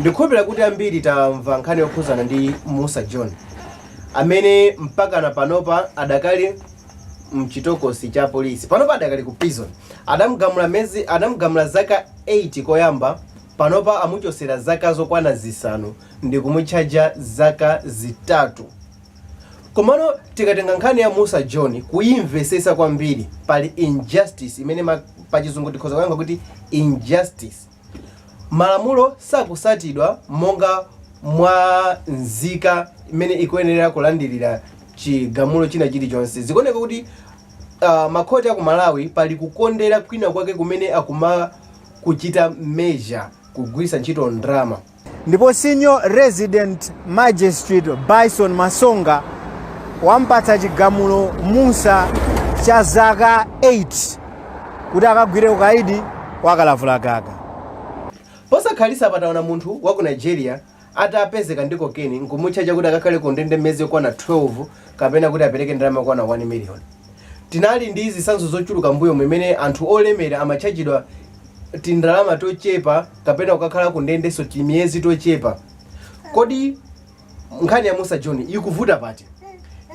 Ndikupira kuti ambiri tamva nkhani yokhuzana ndi Musa John amene mpaka na panopa adakali mchitokosi cha polisi. Panopa adakali ku prison. Adamugamula zaka 8 koyamba, panopa amuchosera zaka zokwana zisanu ndi kumuchaja zaka zitatu. Komano tikatenga nkhani ya Musa John kuimvesesa kwambiri pali injustice imene pachizungu tikhoza kuyanga kuti injustice. Malamulo sakusatidwa monga mwa nzika imene ikuyenera kulandilira chigamulo china chilichonse. Zikuoneka kuti makhoti aku Malawi pali kukondera kwina kwake kumene akuma kuchita measure kugwisa ntchito ndrama. Ndipo senior resident magistrate Bison Masonga wampatsa chigamulo Musa cha zaka 8 kuti akagwire ukaidi wakalavulagaga. Posakhalisa pataona munthu wa ku Nigeria atapezeka ndi kokeni nkumuchaja kuti akakhale ku ndende mezi yokwana 12 kapena kuti apereke ndalama yokwana 1 million. Tinali ndi zitsanzo zochuluka mbuyo mwemene anthu olemera amachajidwa tindalama tochepa kapena kukakhala ku ndende so timiyezi tochepa. Kodi nkhani ya Musa John ikuvuta pati?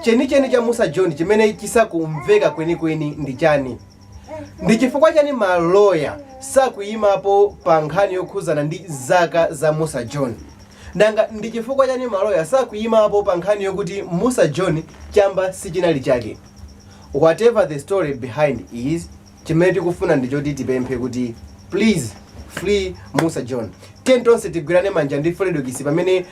Chenicheni cha Musa John chimene chisakumveka kwenikweni ndi chani? Ndi chifukwa chani maloya sakuyimapo pa nkhani yokhuzana ndi zaka za Musa John? Nanga ndi chifukwa chani maloya sakuyimapo pa nkhani yokuti Musa John chamba sichinali chake? Whatever the story behind is, chimene tikufuna ndichoti tipemphe kuti please free Musa John. Tonse tigwirane manja ndi Fredokisi pamene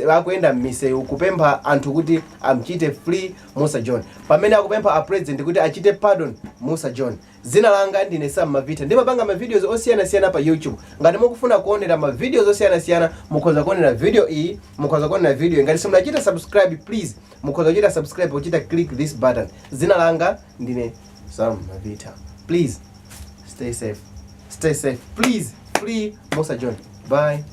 akuyenda m'misewu kupempha anthu kuti amchite free Musa John. Pamene akupempha a president kuti achite pardon Musa John. Zina langa ndine Sam Mavita. Ndimapanga ma videos osiyana-siyana pa YouTube. Ngati mukufuna kuonera ma videos osiyana-siyana, mukhoza kuonera video iyi, mukhoza kuonera video. Ngati simunachita subscribe, please mukhoza kuchita subscribe uchita click this button. Zina langa ndine Sam Mavita. Please stay safe. Stay safe. Please free Musa John. Bye.